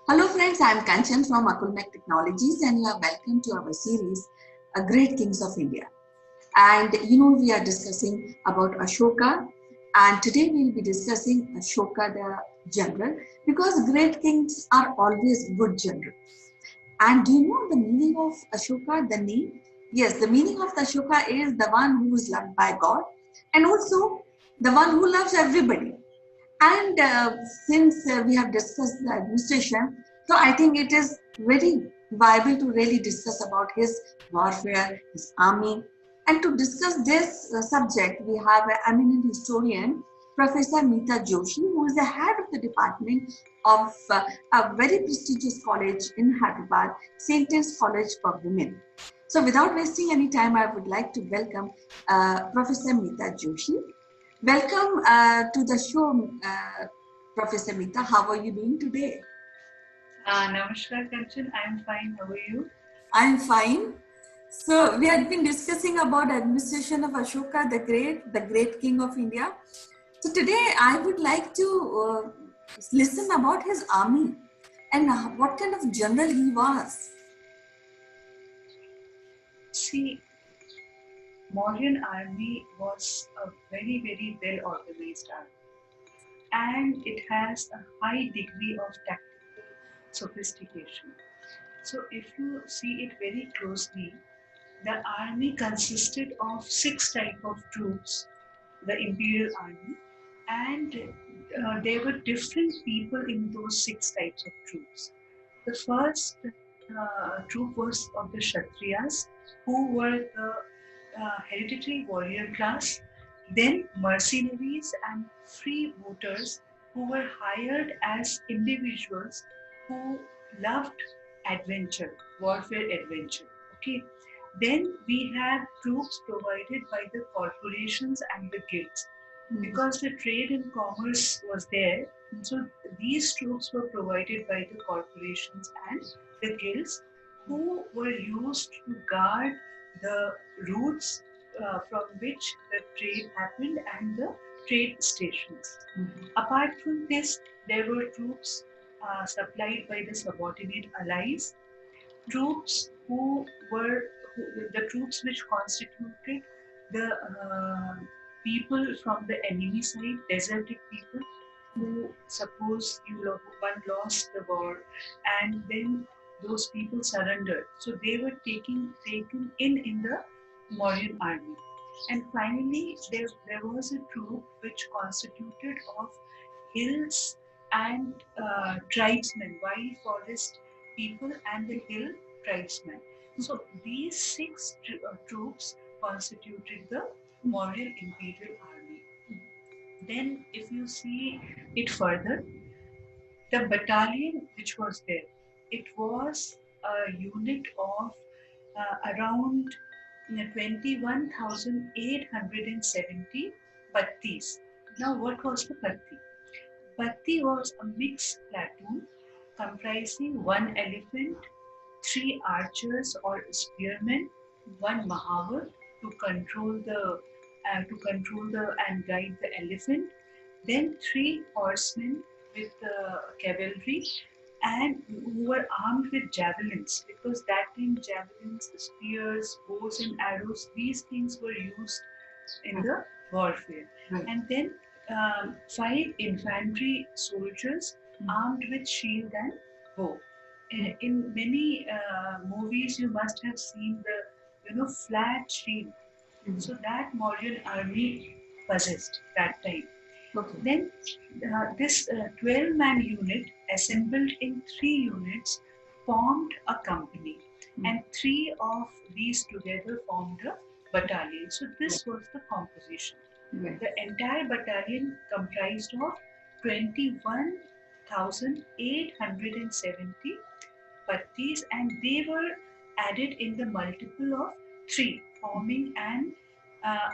Hello friends, I am Kanchan from Akulmek Technologies and you are welcome to our series, Great Kings of India. And we are discussing about Ashoka, and today we will be discussing Ashoka the general, because great kings are always good generals. And do you know the meaning of Ashoka, the name? Yes, the meaning of the Ashoka is the one who is loved by God and also the one who loves everybody. And since we have discussed the administration, so I think it is very viable to really discuss about his warfare, his army. And to discuss this subject, we have an eminent historian, Professor Meeta Joshi, who is the head of the department of a very prestigious college in Hyderabad, St. Anne's College for Women. So without wasting any time, I would like to welcome Professor Meeta Joshi. Welcome to the show, Professor Meeta. How are you doing today? Namaskar, Kanchan. I am fine. How are you? I'm fine. So we have been discussing about administration of Ashoka the great king of India. So today I would like to listen about his army and what kind of general he was. See, Mauryan army was a very, very well organized army, and it has a high degree of tactical sophistication. So, if you see it very closely, the army consisted of six types of troops, the imperial army, and there were different people in those six types of troops. The first troop was of the Kshatriyas, who were the hereditary warrior class, then mercenaries and freebooters who were hired as individuals who loved adventure, warfare adventure. Okay. Then we had troops provided by the corporations and the guilds. Because the trade and commerce was there, so these troops were provided by the corporations and the guilds, who were used to guard the routes from which the trade happened and the trade stations. Apart from this, there were troops supplied by the subordinate allies, troops who were the troops which constituted the people from the enemy side, deserted people who suppose one lost the war and then those people surrendered. So they were taken in the Mauryan army. And finally, there was a troop which constituted of hills and tribesmen, wild forest people and the hill tribesmen. So these six troops constituted the Mauryan imperial army. Then, if you see it further, the battalion which was there, it was a unit of around 21,870 Battis. Now, what was the Batti? Batti was a mixed platoon comprising one elephant, three archers or spearmen, one mahavar to control the and guide the elephant, then three horsemen with cavalry and who were armed with javelins, because that time javelins, spears, bows and arrows, these things were used in the warfare. Right. And then five infantry soldiers armed with shield and bow. In many movies, you must have seen the flat shield. So that Mauryan army possessed that time. Okay. Then this 12-man unit assembled in three units formed a company, and three of these together formed a battalion. So this was the composition. Right. The entire battalion comprised of 21,870 pattis, and they were added in the multiple of three, forming an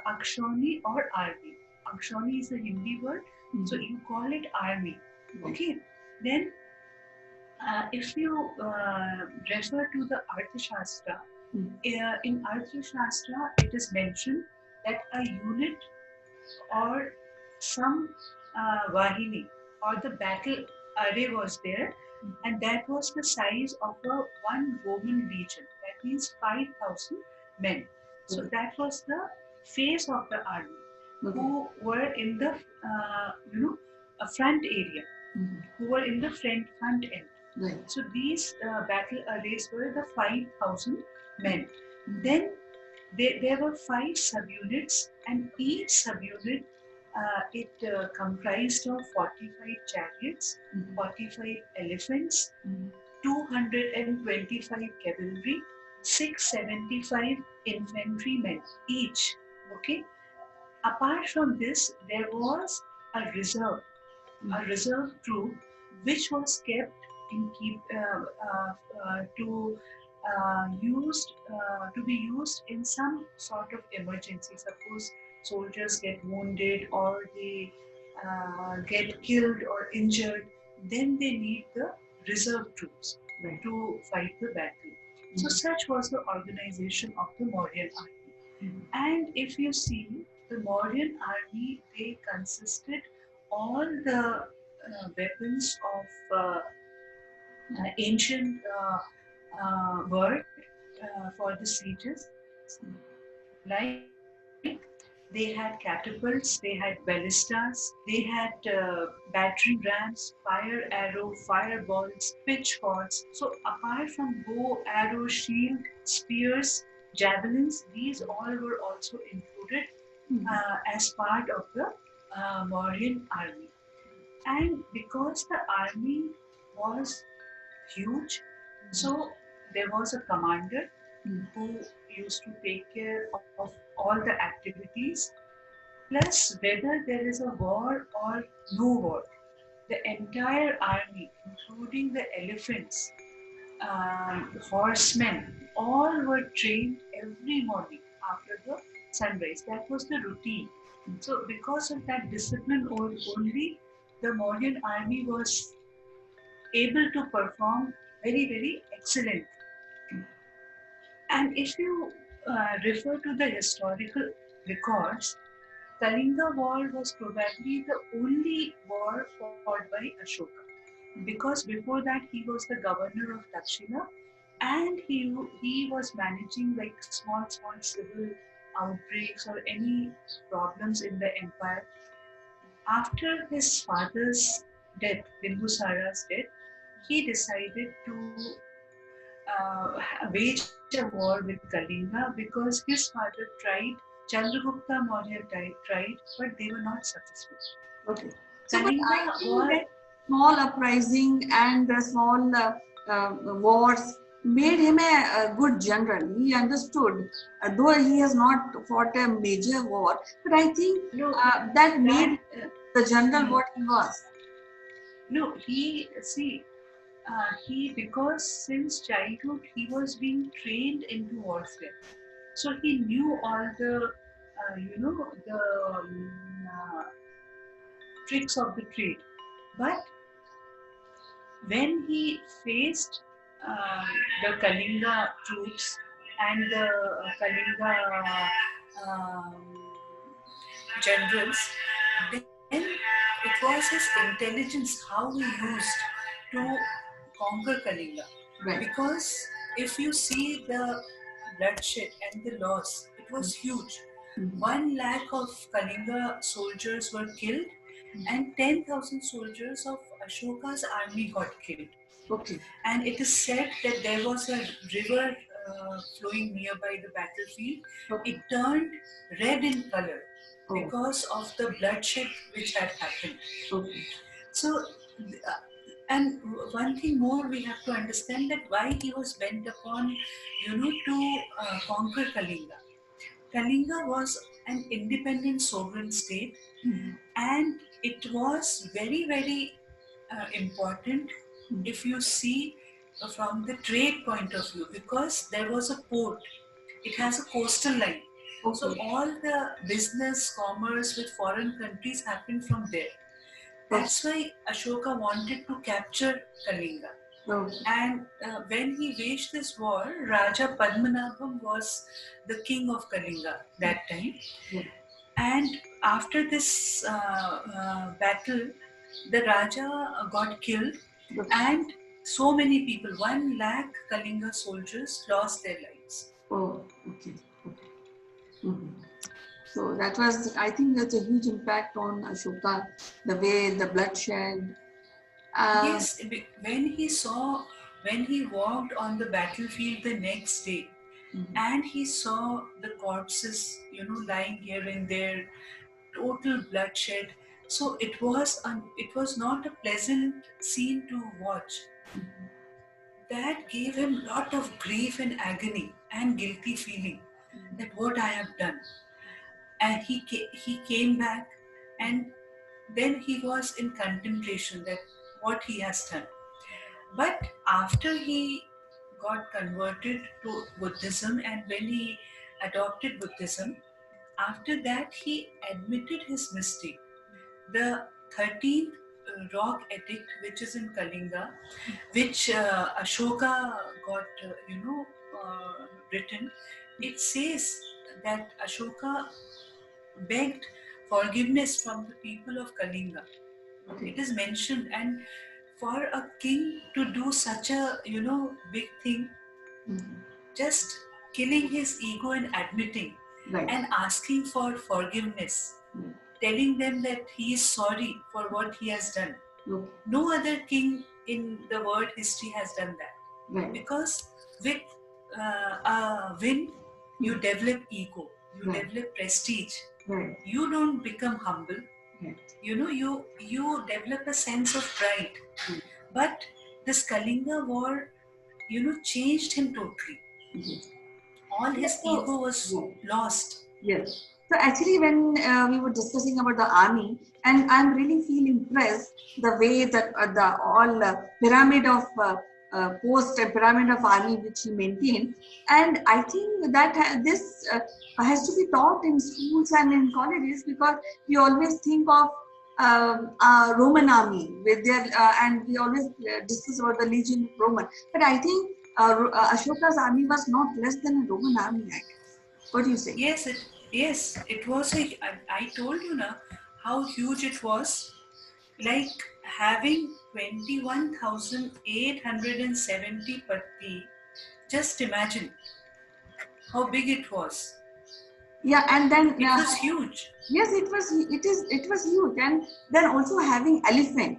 akshoni or army. Akshoni is a Hindi word, so you call it army. Okay. Then, if you refer to the Arthashastra, in Arthashastra it is mentioned that a unit or some Vahini or the battle array was there, and that was the size of a one Roman legion. That means 5,000 men. So Okay. that was the face of the army, Okay. who were in the a front area, Mhm. who were in the front end. Right. So these battle arrays were the 5,000 men. Mhm. Then there were 5 subunits, and each subunit it comprised of 45 chariots, Mhm. 45 elephants, Mhm. 225 cavalry, 675 infantrymen each. Okay. Apart from this, there was a reserve, a Mhm. reserve troop, which was kept in keep to used to be used in some sort of emergency. Suppose soldiers get wounded or they get killed or injured, then they need the reserve troops Right. to fight the battle. So such was the organization of the Mauryan army. Mhm. And if you see the Mauryan army, they consisted all the weapons of ancient world for the sieges, like they had catapults, they had ballistas, they had battering rams, fire arrow, fireballs, pitchforks. So apart from bow, arrow, shield, spears, javelins, these all were also included Mhm. as part of the Mauryan army. And because the army was huge, so there was a commander Mhm. who used to take care of all the activities. Plus, whether there is a war or no war, the entire army, including the elephants, horsemen, all were trained every morning after the sunrise. That was the routine. So, because of that discipline only, the Mauryan army was able to perform very, very excellent. And if you refer to the historical records, Kalinga War was probably the only war fought by Ashoka, because before that he was the governor of Dakshina, and he was managing like small civil outbreaks or any problems in the empire. After his father's death, Bimbisara's death, he decided to wage a war with Kalinga because his father tried, Chandragupta Maurya tried, but they were not successful. Okay. So, but I Kalinga think war, that small uprising and the small wars made him a good general. He understood, though he has not fought a major war, but I think no, that that, made the general no, what he was. no, he, see, he, because since childhood he was being trained into warfare. So he knew all the, the tricks of the trade. But when he faced uh, the Kalinga troops and the Kalinga generals, then it was his intelligence how he used to conquer Kalinga. Right. Because if you see the bloodshed and the loss, it was huge. Mhm. 1 lakh of Kalinga soldiers were killed, and 10,000 soldiers of Ashoka's army got killed. Okay. And it is said that there was a river flowing nearby the battlefield. Okay. It turned red in color Oh. because of the bloodshed which had happened. Okay. So, and one thing more we have to understand, that why he was bent upon, to conquer Kalinga. Kalinga was an independent sovereign state, Mhm. and it was very, very important Mhm. if you see from the trade point of view, because there was a port, it has a coastal line. So Okay. all the business, commerce with foreign countries happened from there. That's why Ashoka wanted to capture Kalinga. Okay. And when he waged this war, Raja Padmanabham was the king of Kalinga that time. Yeah. And after this battle, the Raja got killed, and so many people, 1 lakh Kalinga soldiers, lost their lives. Oh, okay. Okay. Mhm. So that was, I think that's a huge impact on Ashoka, the way the bloodshed. Uh, Yes, when he walked on the battlefield the next day, mhm. and he saw the corpses, lying here and there, total bloodshed. So it was not a pleasant scene to watch. That gave him lot of grief and agony and guilty feeling that what I have done. And he came back, and then he was in contemplation that what he has done. But after he got converted to Buddhism, and when he adopted Buddhism, after that he admitted his mistake. The 13th rock edict, which is in Kalinga, which Ashoka got, written, it says that Ashoka begged forgiveness from the people of Kalinga. Okay. It is mentioned, and for a king to do such a big thing, Mhm. just killing his ego and admitting Right. and asking for forgiveness, Right. telling them that he is sorry for what he has done. Okay. No other king in the world history has done that, Right. because with a win, you develop ego, you Right. develop prestige. Right. You don't become humble. Right. You develop a sense of pride. Right. But this Kalinga war, changed him totally. Yes. All Yes. his So, ego was yeah. lost. Yes. So actually, when we were discussing about the army, and I'm really feel impressed the way that the all pyramid of post and pyramid of army which he maintained, and I think that this has to be taught in schools and in colleges, because we always think of Roman army with their and we always discuss about the Legion of Roman, but I think Ashoka's army was not less than a Roman army, I guess. What do you say? Yes, it was I told you now how huge it was. Like having 21,870 patti. Just imagine how big it was. Yeah, and then It was huge. yes, it was huge, and then also having elephant.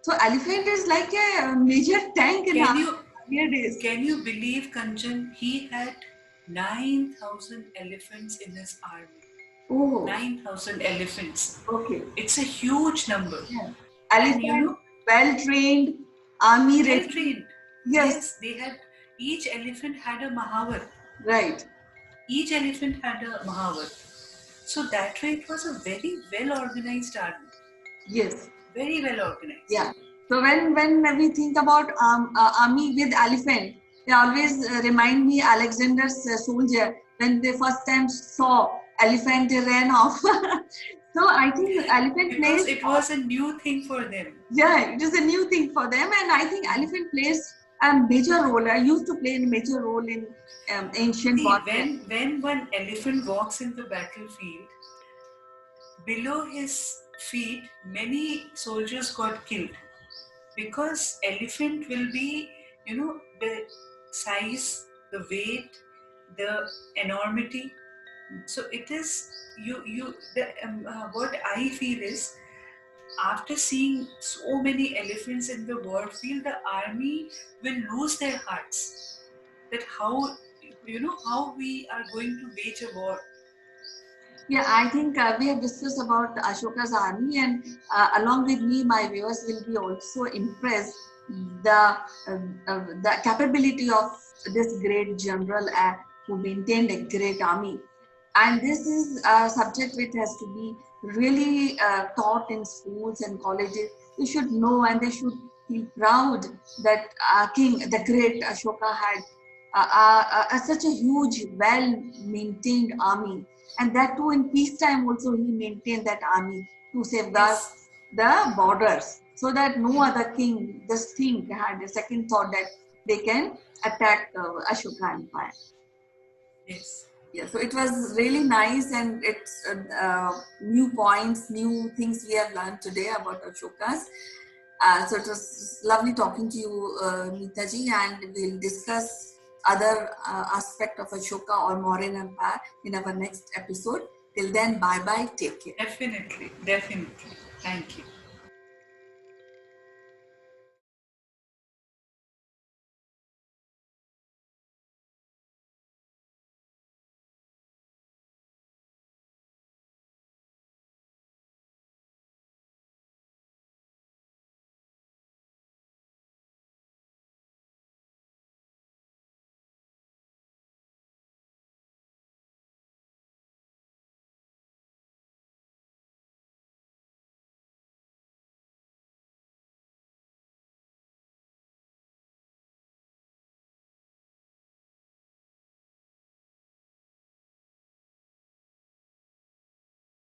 So elephant is like a major tank in Can our you earlier days. can you believe, Kanchan? He had 9,000 elephants in his army. Oh, 9,000 elephants. okay. It's a huge number. Yeah, And elephant, well trained, army well ready. trained. Yes, Yes, each elephant had a mahavar. right. Each elephant had a mahavar. So that way it was a very well organized army. Yes. Very well organized. Yeah. So when we think about army with elephant, they always remind me Alexander's soldier when they first time saw elephant, they ran off. So I think elephant Because plays. it was a new thing for them. Yeah, it is a new thing for them, and I think elephant plays a major role. I used to play a major role in ancient See, warfare. when one elephant walks in the battlefield, below his feet, many soldiers got killed. Because elephant will be, the size, the weight, the enormity. So it is what I feel is, after seeing so many elephants in the war field, the army will lose their hearts. That how we are going to wage a war. Yeah, I think we have discussed about Ashoka's army, and along with me, my viewers will be also impressed the capability of this great general who maintained a great army. And this is a subject which has to be really taught in schools and colleges. They should know and they should feel proud that the great Ashoka had such a huge, well-maintained army, and that too in peacetime also he maintained that army to safeguard Yes. the borders, so that no other king just think had a second thought that they can attack Ashoka Empire. Yes. Yeah, so it was really nice, and it's new points, new things we have learned today about Ashokas. So it was lovely talking to you, Neeta ji, and we'll discuss other aspect of Ashoka or Mauryan Empire in our next episode. Till then, bye bye, take care. Definitely, definitely. Thank you.